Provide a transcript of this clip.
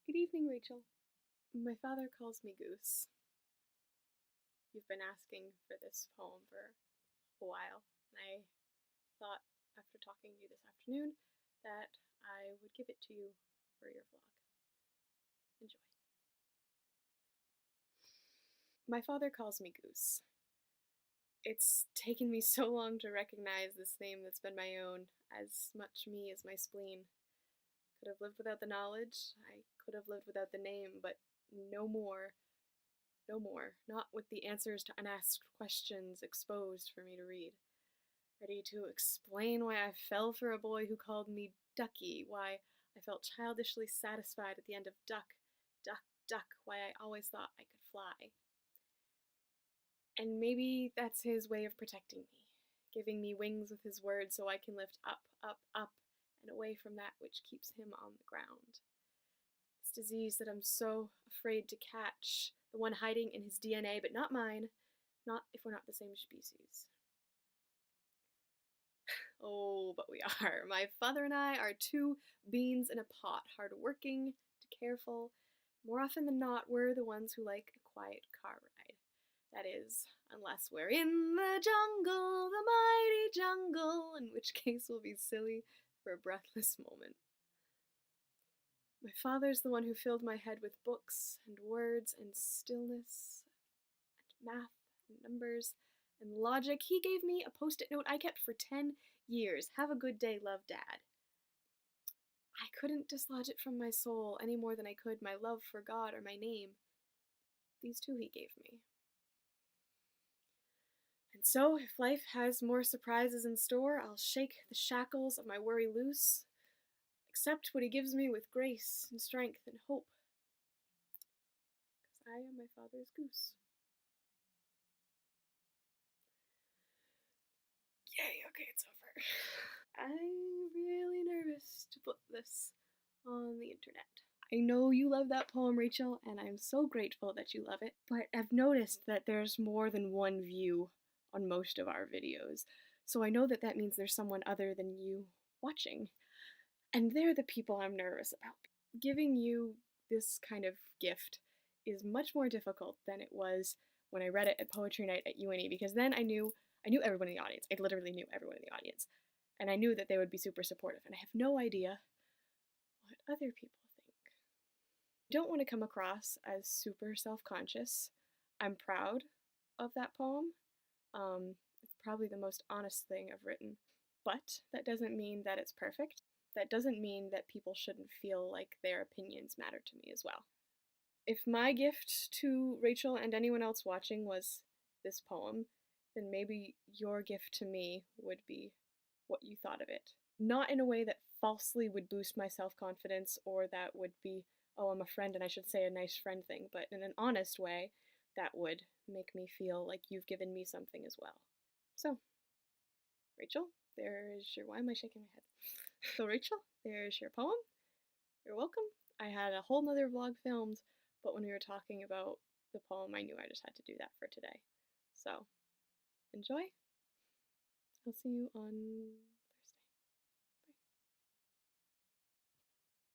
Good evening, Rachel. My father calls me Goose. You've been asking for this poem for a while, and I thought, after talking to you this afternoon, that I would give it to you for your vlog. Enjoy. My father calls me Goose. It's taken me so long to recognize this name that's been my own, as much me as my spleen. Could have lived without the knowledge, I could have lived without the name, but no more. No more, not with the answers to unasked questions exposed for me to read. Ready to explain why I fell for a boy who called me Ducky, why I felt childishly satisfied at the end of duck, duck, duck, why I always thought I could fly. And maybe that's his way of protecting me, giving me wings with his words so I can lift up, up, up, and away from that which keeps him on the ground. This disease that I'm so afraid to catch, the one hiding in his DNA, but not mine, not if we're not the same species. Oh, but we are. My father and I are two beans in a pot, hard-working, careful. More often than not, we're the ones who like a quiet car ride. That is, unless we're in the jungle, the mighty jungle, in which case we'll be silly for a breathless moment. My father's the one who filled my head with books and words and stillness and math and numbers and logic. He gave me a post-it note I kept for 10 years. Have a good day, love, Dad. I couldn't dislodge it from my soul any more than I could my love for God or my name. These two he gave me. And so, if life has more surprises in store, I'll shake the shackles of my worry loose, accept what he gives me with grace and strength and hope. Because I am my father's goose. Yay, okay, it's over. I'm really nervous to put this on the internet. I know you love that poem, Rachel, and I'm so grateful that you love it, but I've noticed that there's more than one view on most of our videos, so I know that that means there's someone other than you watching. And they're the people I'm nervous about. Giving you this kind of gift is much more difficult than it was when I read it at Poetry Night at UNE, because then I knew everyone in the audience. I literally knew everyone in the audience. And I knew that they would be super supportive, and I have no idea what other people think. I don't want to come across as super self-conscious. I'm proud of that poem. It's probably the most honest thing I've written. But that doesn't mean that it's perfect. That doesn't mean that people shouldn't feel like their opinions matter to me as well. If my gift to Rachel and anyone else watching was this poem, then maybe your gift to me would be what you thought of it. Not in a way that falsely would boost my self-confidence or that would be, oh, I'm a friend and I should say a nice friend thing, but in an honest way that would make me feel like you've given me something as well. So, Rachel, there's your, why am I shaking my head? So Rachel, there's your poem. You're welcome. I had a whole nother vlog filmed, but when we were talking about the poem, I knew I just had to do that for today. So, enjoy. I'll see you on